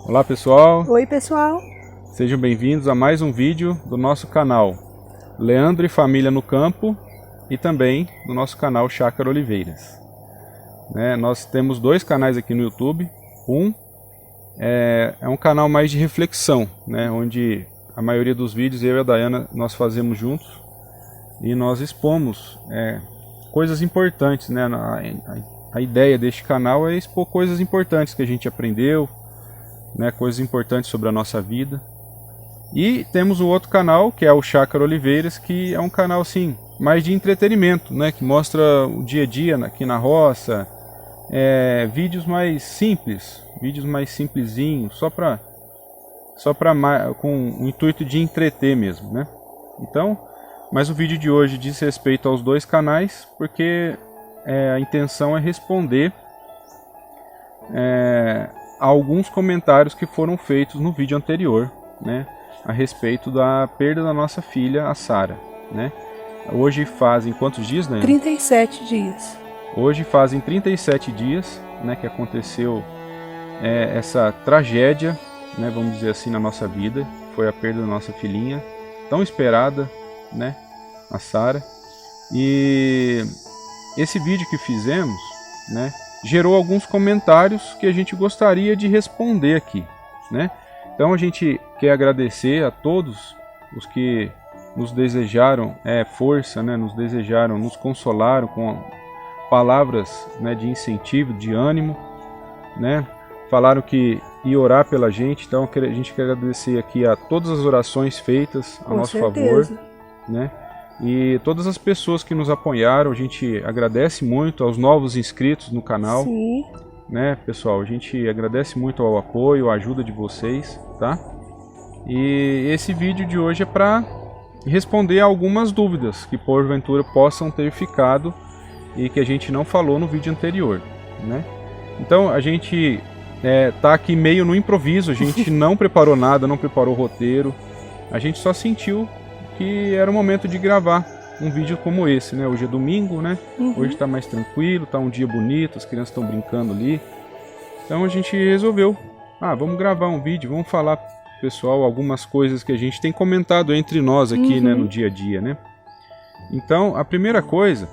Olá pessoal! Oi pessoal! Sejam bem-vindos a mais um vídeo do nosso canal Leandro e Família no Campo e também do nosso canal Chácara Oliveiras. Nós temos dois canais aqui no YouTube. Um é um canal mais de reflexão, onde a maioria dos vídeos eu e a Dayana nós fazemos juntos e nós expomos coisas importantes. A ideia deste canal é expor coisas importantes que a gente aprendeu, coisas importantes sobre a nossa vida. E temos o outro canal, que é o Chácara Oliveiras, que é um canal assim, mais de entretenimento, que mostra o dia a dia aqui na roça, vídeos mais simples, vídeos mais simplesinhos, com o intuito de entreter mesmo, Então, mas o vídeo de hoje diz respeito aos dois canais, porque a intenção é responder a alguns comentários que foram feitos no vídeo anterior, a respeito da perda da nossa filha, a Sara, Hoje fazem quantos dias, né? 37 dias. Hoje fazem 37 dias, que aconteceu essa tragédia, vamos dizer assim, na nossa vida. Foi a perda da nossa filhinha, tão esperada, a Sara. E esse vídeo que fizemos, gerou alguns comentários que a gente gostaria de responder aqui, Então a gente quer agradecer a todos os que nos desejaram força, nos consolaram com palavras de incentivo, de ânimo, falaram que ia orar pela gente. Então a gente quer agradecer aqui a todas as orações feitas a nosso favor, e todas as pessoas que nos apoiaram. A gente agradece muito aos novos inscritos no canal. Sim. Pessoal, a gente agradece muito ao apoio, a ajuda de vocês, tá? E esse vídeo de hoje é para responder a algumas dúvidas que porventura possam ter ficado e que a gente não falou no vídeo anterior, Então a gente tá aqui meio no improviso, a gente não preparou nada, não preparou roteiro, a gente só sentiu que era o momento de gravar um vídeo como esse, Hoje é domingo, Hoje tá mais tranquilo, tá um dia bonito, as crianças estão brincando ali. Então a gente resolveu, vamos gravar um vídeo, vamos falar pro pessoal algumas coisas que a gente tem comentado entre nós aqui, no dia a dia, Então a primeira coisa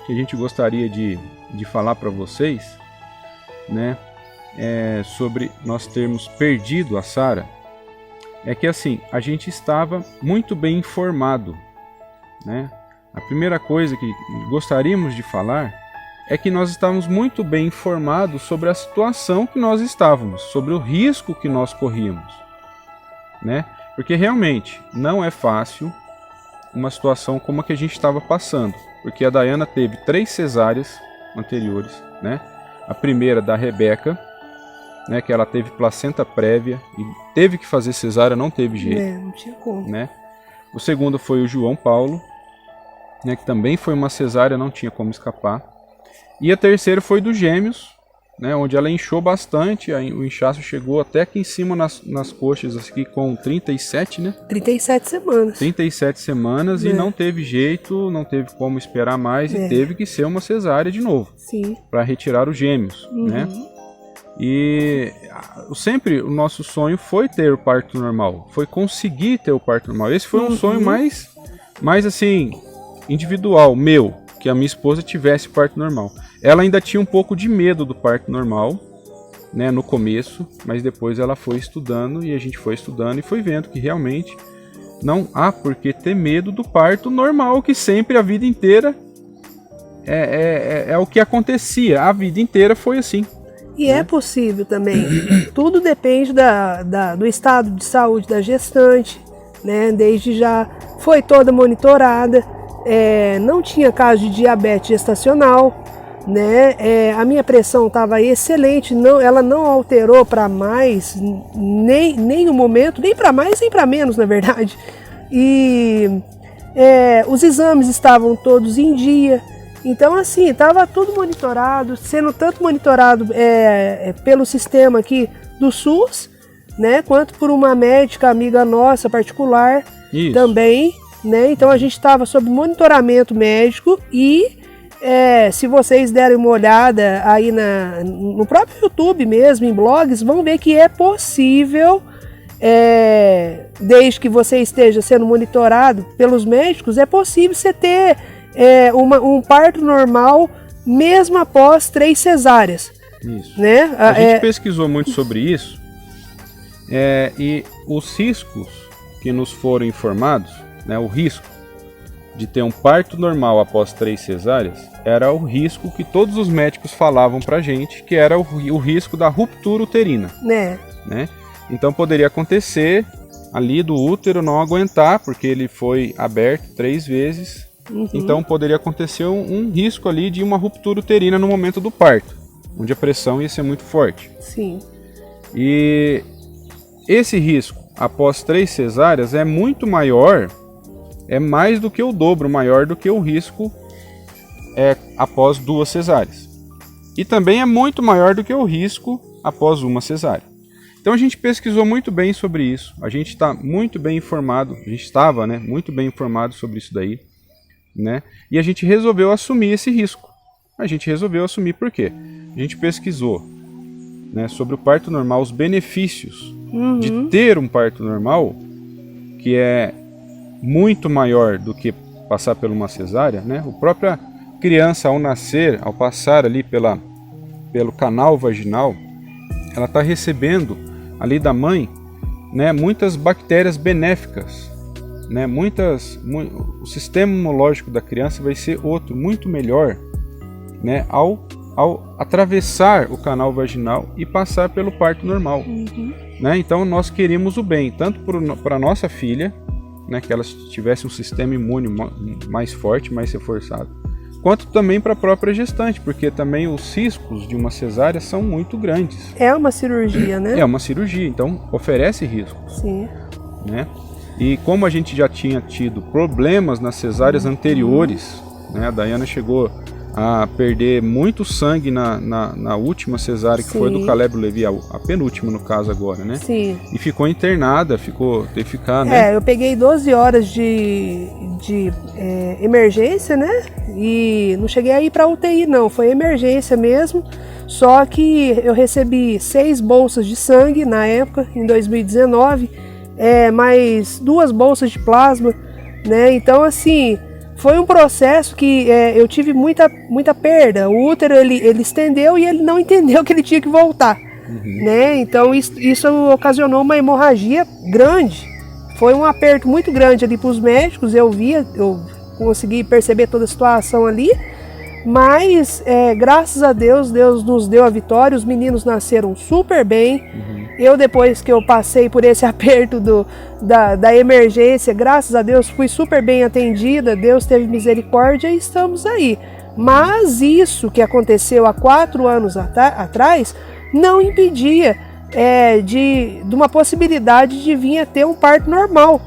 que a gente gostaria de falar para vocês, sobre nós termos perdido a Sara, é que assim, a gente estava muito bem informado, A primeira coisa que gostaríamos de falar é que nós estávamos muito bem informados sobre a situação que nós estávamos, sobre o risco que nós corríamos, Porque realmente não é fácil uma situação como a que a gente estava passando, porque a Dayana teve 3 cesáreas anteriores, A primeira da Rebeca, que ela teve placenta prévia e teve que fazer cesárea, não teve jeito, não tinha como, O segundo foi o João Paulo, que também foi uma cesárea, não tinha como escapar. E a terceira foi dos gêmeos, onde ela inchou bastante, o inchaço chegou até aqui em cima nas coxas, aqui com 37, 37 semanas. 37 semanas e não teve jeito, não teve como esperar mais e teve que ser uma cesárea de novo. Sim. Para retirar os gêmeos, E sempre o nosso sonho foi ter o parto normal, foi conseguir ter o parto normal. Esse foi um sonho mais assim, individual, meu, que a minha esposa tivesse parto normal. Ela ainda tinha um pouco de medo do parto normal, no começo, mas depois ela foi estudando e a gente foi estudando e foi vendo que realmente não há por que ter medo do parto normal, que sempre a vida inteira é o que acontecia, a vida inteira foi assim. E é possível também, tudo depende do estado de saúde da gestante, Desde já foi toda monitorada, não tinha caso de diabetes gestacional, a minha pressão estava excelente, ela não alterou para mais, nem no momento, nem para mais nem para menos, na verdade. E os exames estavam todos em dia. Então, assim, estava tudo monitorado, sendo tanto monitorado pelo sistema aqui do SUS, quanto por uma médica amiga nossa particular. Isso. Também, Então a gente estava sob monitoramento médico e se vocês derem uma olhada aí no próprio YouTube mesmo, em blogs, vão ver que é possível, desde que você esteja sendo monitorado pelos médicos, é possível você ter um parto normal mesmo após 3 cesáreas. Isso. Né? A gente pesquisou muito sobre isso e os riscos que nos foram informados, né, o risco de ter um parto normal após 3 cesáreas era o risco que todos os médicos falavam pra gente, que era o risco da ruptura uterina. Né? Então poderia acontecer ali do útero não aguentar, porque ele foi aberto 3 vezes, então poderia acontecer um risco ali de uma ruptura uterina no momento do parto, onde a pressão ia ser muito forte. Sim. E esse risco após 3 cesáreas é muito maior, é mais do que o dobro maior do que o risco após 2 cesáreas. E também é muito maior do que o risco após 1 cesárea. Então a gente pesquisou muito bem sobre isso, a gente está muito bem informado, a gente estava, né, muito bem informado sobre isso daí, né? E a gente resolveu assumir esse risco. A gente resolveu assumir por quê? A gente pesquisou, né, sobre o parto normal, os benefícios de ter um parto normal, que é muito maior do que passar por uma cesárea, né? A própria criança, ao nascer, ao passar ali pelo canal vaginal, ela está recebendo ali da mãe, né, muitas bactérias benéficas, né? O sistema imunológico da criança vai ser outro, muito melhor, né, ao atravessar o canal vaginal e passar pelo parto normal. Né? Então nós queríamos o bem, tanto para a nossa filha, né, que ela tivesse um sistema imune mais forte, mais reforçado, quanto também para a própria gestante, porque também os riscos de uma cesárea são muito grandes. É uma cirurgia, né? É uma cirurgia, então oferece riscos. Sim. Né? E como a gente já tinha tido problemas nas cesáreas anteriores, né, a Dayana chegou a perder muito sangue na última cesárea, que foi do Caleb Levi, a penúltima no caso agora, né? Sim. E ficou internada, teve que ficar, né? Eu peguei 12 horas de emergência, né? E não cheguei a ir para UTI não, foi emergência mesmo. Só que eu recebi 6 bolsas de sangue na época, em 2019, mais 2 bolsas de plasma, né? Então assim, foi um processo que eu tive muita perda. O útero ele estendeu e ele não entendeu que ele tinha que voltar, né? Então isso ocasionou uma hemorragia grande. Foi um aperto muito grande ali para os médicos. Eu consegui perceber toda a situação ali. Mas graças a Deus nos deu a vitória. Os meninos nasceram super bem. Eu, depois que eu passei por esse aperto da emergência, graças a Deus fui super bem atendida, Deus teve misericórdia e estamos aí. Mas isso que aconteceu há 4 anos atrás não impedia de uma possibilidade de vir a ter um parto normal.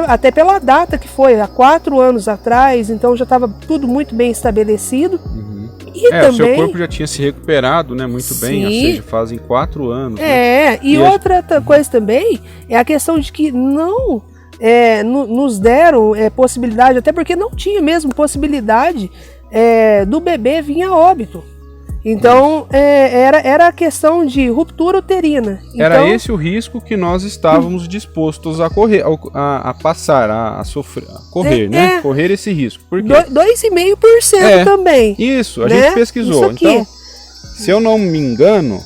Até pela data que foi, há 4 anos atrás, então já estava tudo muito bem estabelecido. E também, o seu corpo já tinha se recuperado, né, muito bem, ou seja, fazem 4 anos. E outra coisa também é a questão de que não nos deram possibilidade, até porque não tinha mesmo possibilidade do bebê vir a óbito. Então, era a questão de ruptura uterina. Era então, esse o risco que nós estávamos dispostos a correr, a passar, a sofrer, a correr, né? Correr esse risco. Por quê? 2,5% também. Isso, a né? gente pesquisou. Então, se eu não me engano,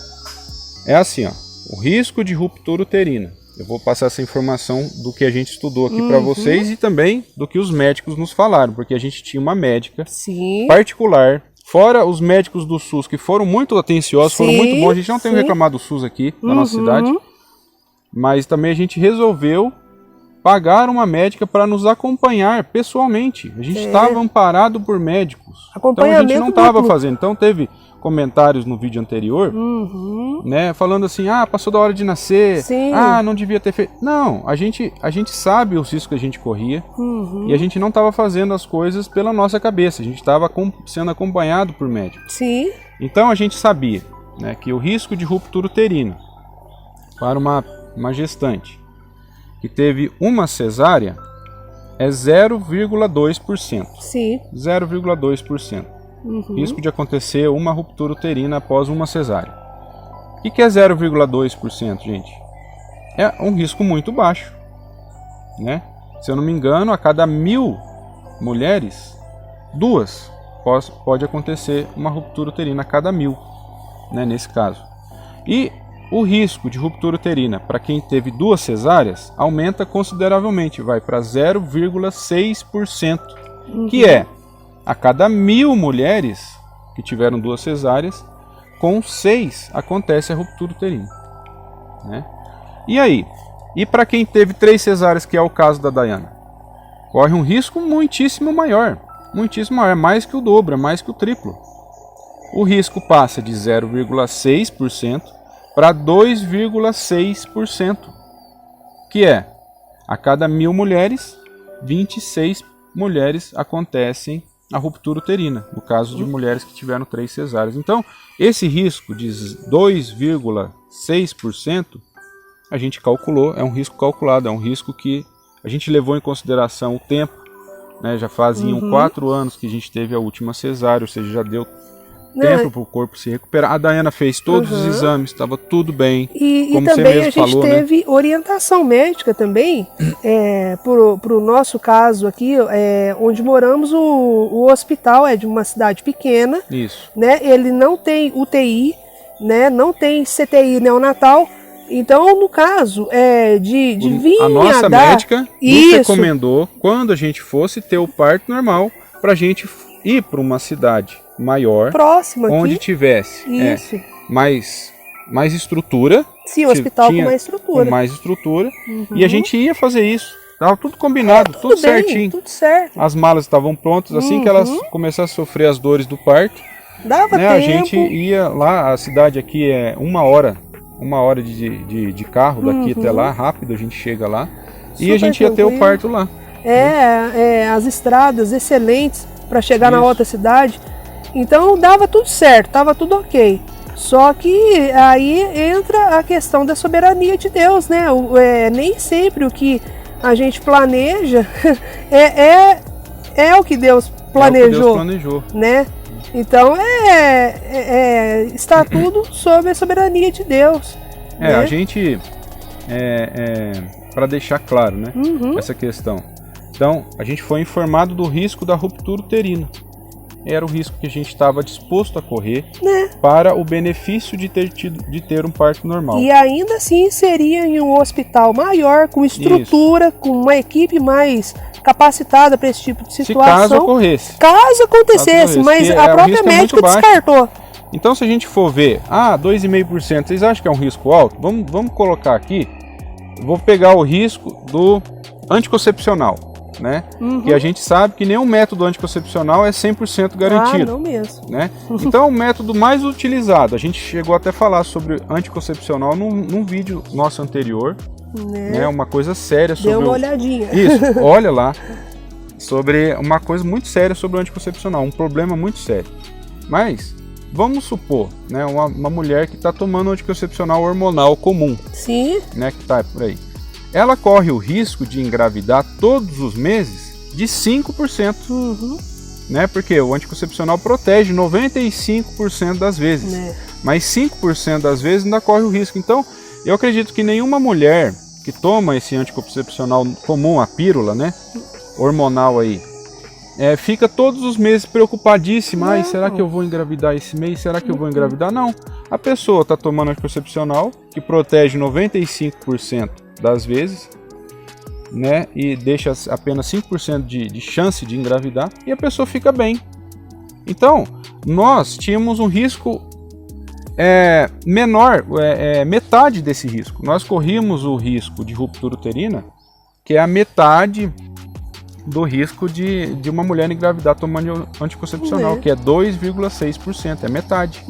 é assim, ó, o risco de ruptura uterina. Eu vou passar essa informação do que a gente estudou aqui para vocês e também do que os médicos nos falaram, porque a gente tinha uma médica particular. Fora os médicos do SUS, que foram muito atenciosos, foram muito bons. A gente não tem que reclamar do SUS aqui na nossa cidade. Mas também a gente resolveu pagar uma médica para nos acompanhar pessoalmente. A gente estava amparado por médicos. Então a gente não estava fazendo. Então teve comentários no vídeo anterior, né, falando assim, passou da hora de nascer, não devia ter feito. Não, a gente sabe os riscos que a gente corria e a gente não estava fazendo as coisas pela nossa cabeça, a gente estava sendo acompanhado por médicos. Então a gente sabia, né, que o risco de ruptura uterina para uma gestante que teve uma cesárea é 0,2%. Sim. 0,2%. Uhum. Risco de acontecer uma ruptura uterina após uma cesárea. O que é 0,2%, gente? É um risco muito baixo, né? Se eu não me engano, a cada 1000 mulheres, 2 pode acontecer uma ruptura uterina a cada 1000, né, nesse caso. E o risco de ruptura uterina para quem teve 2 cesáreas aumenta consideravelmente, vai para 0,6%, que é a cada 1000 mulheres que tiveram 2 cesáreas, com 6 acontece a ruptura uterina, né? E aí? E para quem teve 3 cesáreas, que é o caso da Dayana, corre um risco muitíssimo maior, mais que o dobro, mais que o triplo. O risco passa de 0,6% para 2,6%, que é a cada 1000 mulheres, 26 mulheres acontecem a ruptura uterina, no caso de mulheres que tiveram 3 cesáreas. Então, esse risco de 2,6% a gente calculou, é um risco calculado, é um risco que a gente levou em consideração o tempo, né? Já faziam 4 anos que a gente teve a última cesárea, ou seja, já deu tempo para o corpo se recuperar. A Dayana fez todos os exames, estava tudo bem. E como também você mesmo a gente falou, teve, né, orientação médica também, para o nosso caso aqui, onde moramos, o hospital é de uma cidade pequena. Isso. Né? Ele não tem UTI, né? Não tem CTI neonatal. Então, no caso, de vir a nossa médica nos isso, recomendou, quando a gente fosse ter o parto normal, para a gente ir para uma cidade maior, próxima aqui, onde tivesse mais estrutura. Sim, o hospital com mais estrutura. Com mais estrutura. E a gente ia fazer isso. Estava tudo combinado, tudo bem, certinho. Tudo certo. As malas estavam prontas. Assim que elas começassem a sofrer as dores do parto, dava tempo. A gente ia lá. A cidade aqui é 1 hora de carro daqui até lá, rápido a gente chega lá. Super e a gente ia ter o parto lá. As estradas excelentes para chegar na outra cidade. Então dava tudo certo, estava tudo ok. Só que aí entra a questão da soberania de Deus, né? Nem sempre o que a gente planeja é o que Deus planejou. É o que Deus planejou. Né? Então está tudo sob a soberania de Deus. Né? A gente, para deixar claro, né, essa questão. Então, a gente foi informado do risco da ruptura uterina. Era o risco que a gente estava disposto a correr, né, para o benefício de ter um parto normal. E ainda assim seria em um hospital maior, com estrutura, com uma equipe mais capacitada para esse tipo de situação. Se caso ocorresse. Caso acontecesse, mas a própria médica descartou. Então, se a gente for ver, 2,5%, vocês acham que é um risco alto? Vamos colocar aqui, vou pegar o risco do anticoncepcional, né? Que a gente sabe que nenhum método anticoncepcional é 100% garantido. Não mesmo. Né? Então, o método mais utilizado, a gente chegou até a falar sobre anticoncepcional num vídeo nosso anterior, né? Uma coisa séria sobre... Dê uma olhadinha. Isso, olha lá, sobre uma coisa muito séria sobre o anticoncepcional, um problema muito sério. Mas, vamos supor, né, uma mulher que está tomando anticoncepcional hormonal comum, sim, né, que está por aí, ela corre o risco de engravidar todos os meses de 5%, né, porque o anticoncepcional protege 95% das vezes, mas 5% das vezes ainda corre o risco. Então, eu acredito que nenhuma mulher que toma esse anticoncepcional comum, a pílula, né, hormonal aí, fica todos os meses preocupadíssima. Será que eu vou engravidar esse mês? Será que eu vou engravidar? Não. A pessoa está tomando anticoncepcional que protege 95% das vezes, né, e deixa apenas 5% de chance de engravidar, e a pessoa fica bem. Então, nós tínhamos um risco menor, metade desse risco. Nós corríamos o risco de ruptura uterina, que é a metade do risco de uma mulher engravidar tomando anticoncepcional, que é 2,6%, é metade.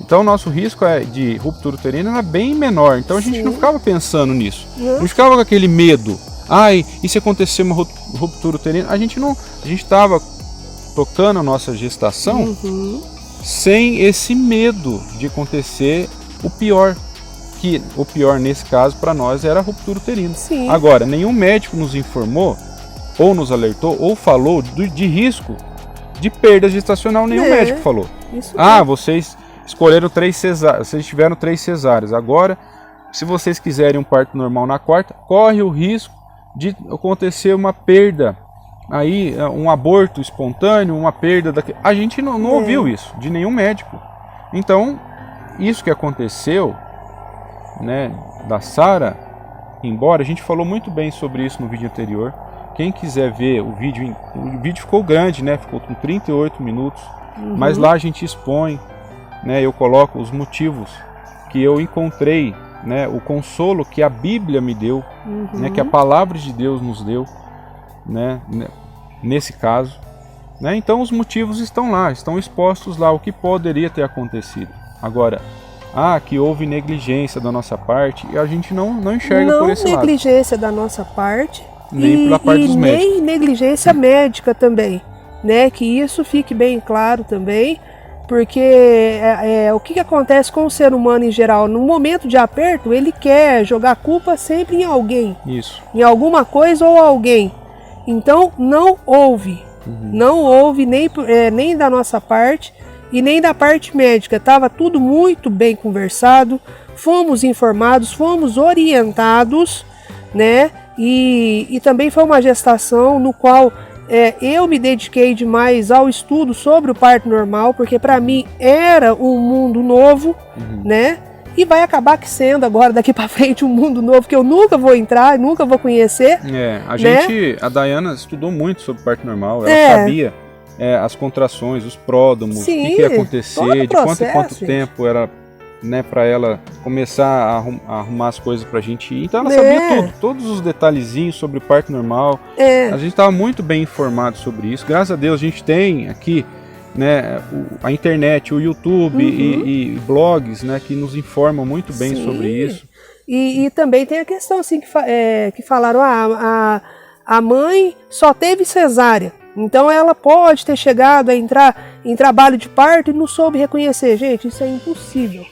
Então o nosso risco de ruptura uterina era bem menor, então a gente não ficava pensando nisso, não ficava com aquele medo, e se acontecer uma ruptura uterina? A gente estava tocando a nossa gestação sem esse medo de acontecer o pior, que o pior nesse caso para nós era a ruptura uterina. Agora, nenhum médico nos informou ou nos alertou, ou falou de risco de perda gestacional, nenhum médico falou. Vocês escolheram 3 cesáreas, vocês tiveram 3 cesáreas, agora, se vocês quiserem um parto normal na 4ª, corre o risco de acontecer uma perda, aí um aborto espontâneo, uma perda daquele... A gente não ouviu isso de nenhum médico. Então, isso que aconteceu, né, da Sara, embora a gente falou muito bem sobre isso no vídeo anterior, quem quiser ver o vídeo ficou grande, né, ficou com 38 minutos, mas lá a gente expõe, né, eu coloco os motivos que eu encontrei, né, o consolo que a Bíblia me deu, né, que a palavra de Deus nos deu, né, nesse caso, né, então os motivos estão lá, estão expostos lá, o que poderia ter acontecido. Agora, que houve negligência da nossa parte, e a gente não enxerga por esse lado. Não negligência da nossa parte, nem pela parte dos médicos. Nem negligência médica também, né, que isso fique bem claro também, porque o que acontece com o ser humano em geral? No momento de aperto, ele quer jogar a culpa sempre em alguém. Isso. Em alguma coisa ou alguém. Então, não houve. Não houve nem da nossa parte e nem da parte médica. Estava tudo muito bem conversado, fomos informados, fomos orientados, né? E também foi uma gestação no qual... eu me dediquei demais ao estudo sobre o parto normal, porque para mim era um mundo novo, né? E vai acabar sendo agora, daqui para frente, um mundo novo que eu nunca vou entrar, nunca vou conhecer. A Dayana estudou muito sobre parto normal, ela sabia as contrações, os pródromos, o que ia acontecer, de quanto em quanto tempo era, né, para ela começar a arrumar as coisas pra gente ir. Então ela sabia tudo, todos os detalhezinhos sobre o parto normal. A gente estava muito bem informado sobre isso. Graças a Deus a gente tem aqui, né, a internet, o YouTube e blogs, né, que nos informam muito bem sobre isso. E também tem a questão assim que falaram, a mãe só teve cesárea. Então ela pode ter chegado a entrar em trabalho de parto e não soube reconhecer. Gente, isso é impossível.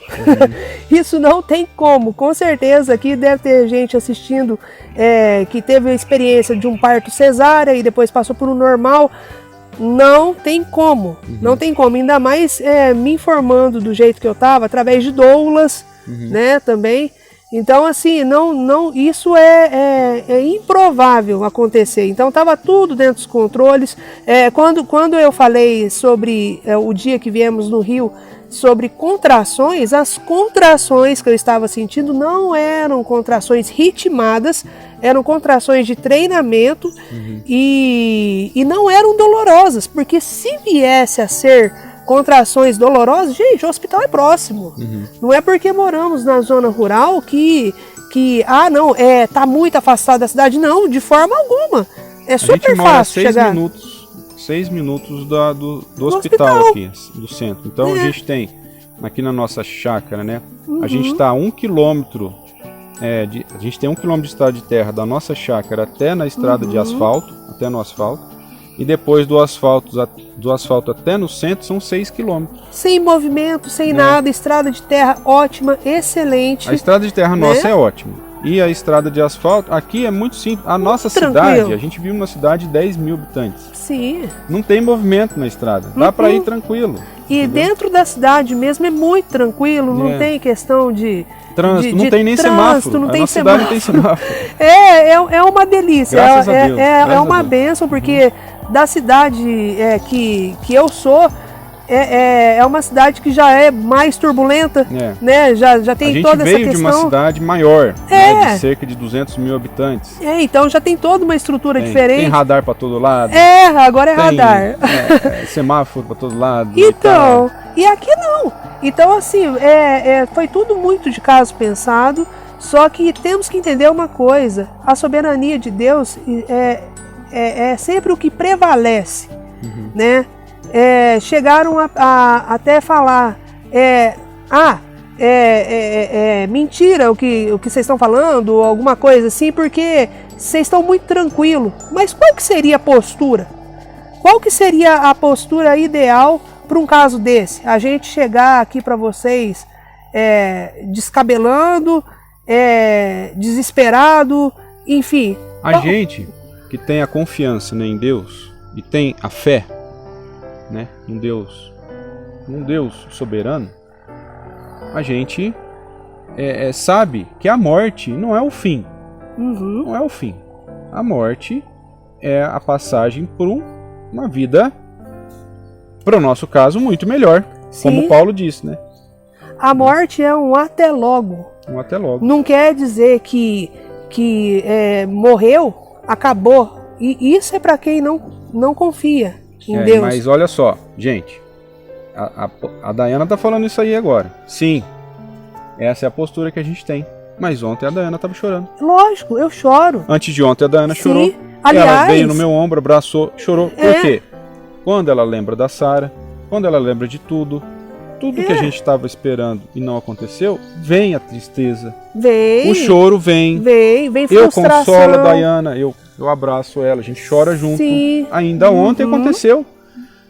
Isso não tem como. Com certeza aqui deve ter gente assistindo que teve a experiência de um parto cesárea e depois passou por um normal. Não tem como. Não tem como. Ainda mais me informando do jeito que eu estava, através de doulas, né, também. Então, assim, isso é improvável acontecer. Então, estava tudo dentro dos controles. Quando eu falei sobre o dia que viemos no Rio, sobre contrações, as contrações que eu estava sentindo não eram contrações ritmadas, eram contrações de treinamento e não eram dolorosas, porque se viesse a ser contrações dolorosas, gente, o hospital é próximo. Não é porque moramos na zona rural que tá muito afastado da cidade. Não, de forma alguma. É super fácil chegar. 6 minutos do hospital aqui, do centro. Então a gente tem, aqui na nossa chácara, né? A gente está a 1 quilômetro, a gente tem 1 quilômetro de estrada de terra da nossa chácara até na estrada de asfalto, até no asfalto. E depois do asfalto até no centro são 6 quilômetros. Sem movimento, sem nada, estrada de terra ótima, excelente. A estrada de terra nossa é ótima. E a estrada de asfalto, aqui é muito simples. A nossa cidade, a gente vive numa cidade de 10 mil habitantes. Sim. Não tem movimento na estrada, dá para ir tranquilo. E entendeu? Dentro da cidade mesmo é muito tranquilo, não tem questão de... Trânsito, não tem nem semáforo. Não a tem nossa semáforo. Cidade não tem semáforo. É uma delícia. Graças a Deus. É uma bênção, porque da cidade que eu sou, é uma cidade que já é mais turbulenta, né? Já tem toda essa questão. A gente veio de uma cidade maior, né, de cerca de 200 mil habitantes. Então já tem toda uma estrutura diferente. Tem radar para todo lado. Agora é radar. Semáforo para todo lado. Então, e aqui não. Então, assim, foi tudo muito de caso pensado, só que temos que entender uma coisa, a soberania de Deus é sempre o que prevalece, né? Chegaram a até falar, mentira o que vocês estão falando, ou alguma coisa assim, porque vocês estão muito tranquilos. Mas qual que seria a postura? Qual que seria a postura ideal para um caso desse? A gente chegar aqui para vocês descabelando, desesperado, enfim. A gente que tem a confiança, né, em Deus e tem a fé, né, num Deus soberano, a gente sabe que a morte não é o fim. Não é o fim. A morte é a passagem por uma vida, para o nosso caso, muito melhor. Sim. Como Paulo disse, né? A morte é um até logo. Um até logo. Não quer dizer que morreu, acabou. E isso é para quem não confia em Deus. Mas olha só, gente. A Dayana tá falando isso aí agora. Sim, essa é a postura que a gente tem. Mas ontem a Dayana tava chorando. Lógico, eu choro. Antes de ontem a Dayana chorou. Aliás, ela veio no meu ombro, abraçou, chorou. Por quê? Quando ela lembra da Sara, quando ela lembra de tudo que a gente estava esperando e não aconteceu, vem a tristeza. Vem. O choro vem. Vem frustração. Eu consolo a Dayana, eu abraço ela, a gente chora junto. Sim. Ainda ontem aconteceu.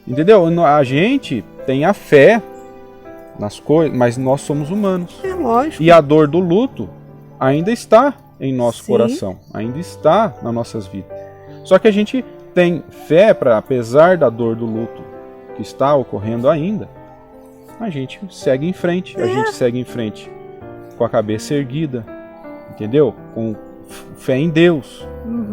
Entendeu? A gente tem a fé nas coisas, mas nós somos humanos. É lógico. E a dor do luto ainda está em nosso coração, ainda está nas nossas vidas. Só que a gente tem fé para, apesar da dor do luto que está ocorrendo ainda, a gente segue em frente. A gente segue em frente com a cabeça erguida, entendeu? Com fé em Deus,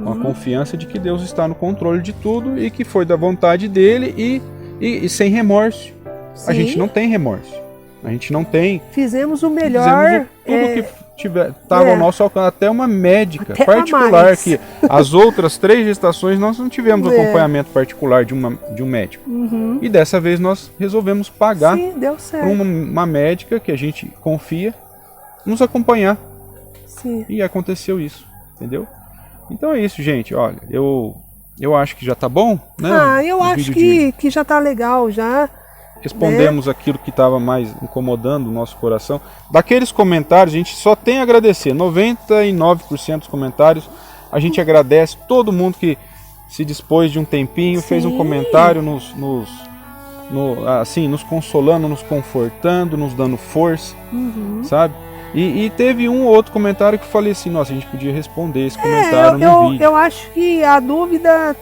com a confiança de que Deus está no controle de tudo e que foi da vontade dele e sem remorso. Sim. A gente não tem remorso. A gente não tem. Fizemos o melhor. Tudo que estava ao nosso alcance. Até uma médica até particular que as outras 3 gestações nós não tivemos acompanhamento particular de um médico. E dessa vez nós resolvemos pagar para uma médica que a gente confia nos acompanhar. Sim. E aconteceu isso, entendeu? Então é isso, gente. Olha, eu acho que já tá bom, né? Eu acho que já tá legal já. Respondemos aquilo que estava mais incomodando o nosso coração. Daqueles comentários, a gente só tem a agradecer. 99% dos comentários, a gente agradece todo mundo que se dispôs de um tempinho, fez um comentário nos consolando, nos confortando, nos dando força, sabe? E teve um ou outro comentário que eu falei assim, nossa, a gente podia responder esse comentário no vídeo. Eu acho que a dúvida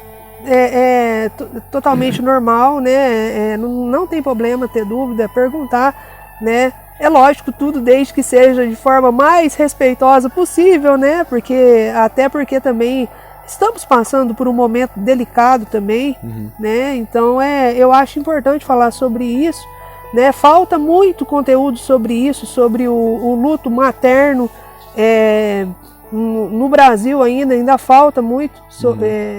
é totalmente normal, né? Não tem problema ter dúvida, perguntar, né? É lógico, tudo desde que seja de forma mais respeitosa possível, né? Até porque também estamos passando por um momento delicado também, né? Então eu acho importante falar sobre isso, né? Falta muito conteúdo sobre isso, sobre o luto materno. No Brasil ainda falta muito,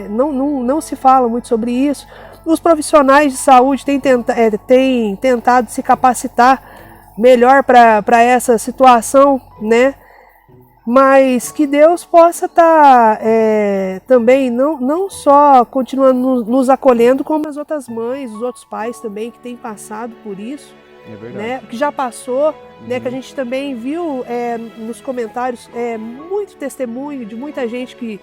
não se fala muito sobre isso. Os profissionais de saúde têm tentado se capacitar melhor para essa situação, né? Mas que Deus possa estar também não só continuando nos acolhendo, como as outras mães, os outros pais também que têm passado por isso. É verdade. Né, que já passou, né, que a gente também viu nos comentários muito testemunho de muita gente que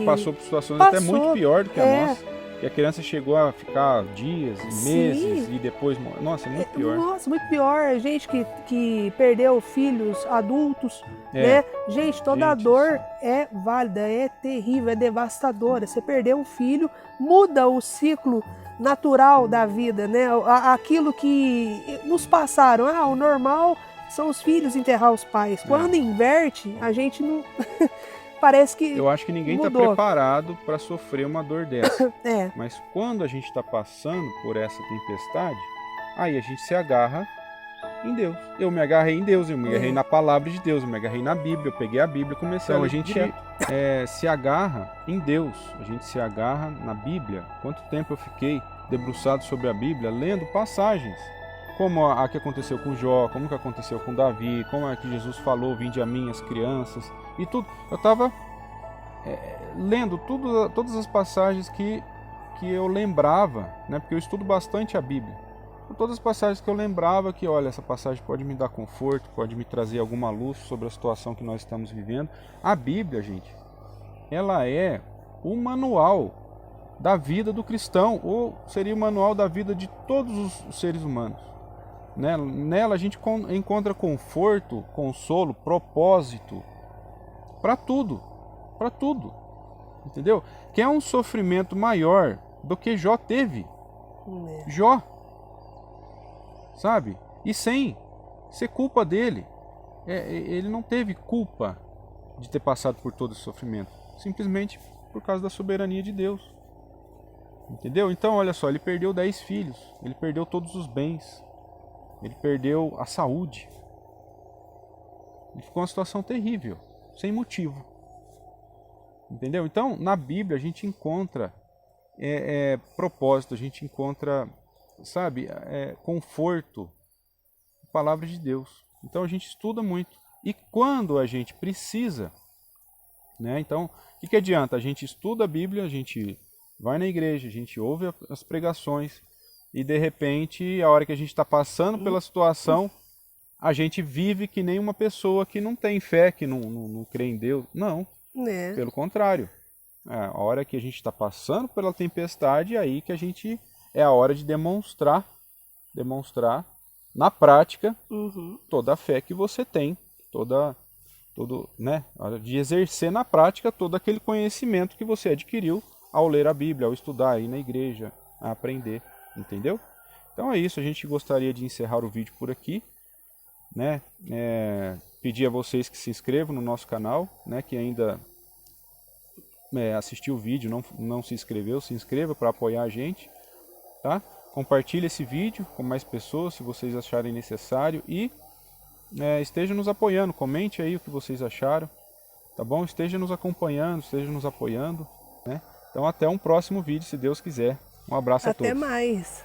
passou por situações até muito pior do que a nossa. Que a criança chegou a ficar dias, meses e depois... Nossa, é muito pior. Nossa, muito pior. Gente que perdeu filhos adultos, né? Gente, toda a dor é válida, é terrível, é devastadora. Você perdeu um filho, muda o ciclo natural da vida, né? Aquilo que nos passaram. O normal são os filhos enterrar os pais. Quando inverte, a gente não... Parece que eu acho que ninguém está preparado para sofrer uma dor dessa. Mas quando a gente está passando por essa tempestade, aí a gente se agarra em Deus. Eu me agarrei em Deus, eu me agarrei na palavra de Deus, eu me agarrei na Bíblia, eu peguei a Bíblia e comecei a ler. A gente se agarra em Deus, a gente se agarra na Bíblia. Quanto tempo eu fiquei debruçado sobre a Bíblia, lendo passagens, como a que aconteceu com Jó, como que aconteceu com Davi, como é que Jesus falou, vinde a mim as crianças, e tudo. Eu estava lendo todas as passagens que eu lembrava, né, porque eu estudo bastante a Bíblia. Todas as passagens que eu lembrava que, olha, essa passagem pode me dar conforto, pode me trazer alguma luz sobre a situação que nós estamos vivendo. A Bíblia, gente, ela é o manual da vida do cristão, ou seria o manual da vida de todos os seres humanos. Nela a gente encontra conforto, consolo, propósito, para tudo, Entendeu? Que é um sofrimento maior do que Jó teve. Jó. Sabe? E sem ser culpa dele. Ele não teve culpa de ter passado por todo esse sofrimento. Simplesmente por causa da soberania de Deus. Entendeu? Então, olha só, ele perdeu 10 filhos. Ele perdeu todos os bens. Ele perdeu a saúde. Ele ficou numa situação terrível. Sem motivo. Entendeu? Então, na Bíblia a gente encontra propósito, a gente encontra, sabe, conforto, palavra de Deus. Então a gente estuda muito. E quando a gente precisa, né? Então, o que adianta? A gente estuda a Bíblia, a gente vai na igreja, a gente ouve as pregações e de repente, a hora que a gente está passando pela situação, a gente vive que nem uma pessoa que não tem fé, que não crê em Deus. Não. Pelo contrário, a hora que a gente está passando pela tempestade, é aí que a gente é a hora de demonstrar na prática toda a fé que você tem, né, a hora de exercer na prática todo aquele conhecimento que você adquiriu ao ler a Bíblia, ao estudar, ir na igreja, a aprender, entendeu? Então é isso, a gente gostaria de encerrar o vídeo por aqui, né? Pedir a vocês que se inscrevam no nosso canal, né? Que ainda assistiu o vídeo, não se inscreveu, se inscreva para apoiar a gente, tá? Compartilhe esse vídeo com mais pessoas, se vocês acharem necessário, e esteja nos apoiando, comente aí o que vocês acharam, tá bom? Esteja nos acompanhando, esteja nos apoiando, né? Então até um próximo vídeo, se Deus quiser. Um abraço a todos. Até mais.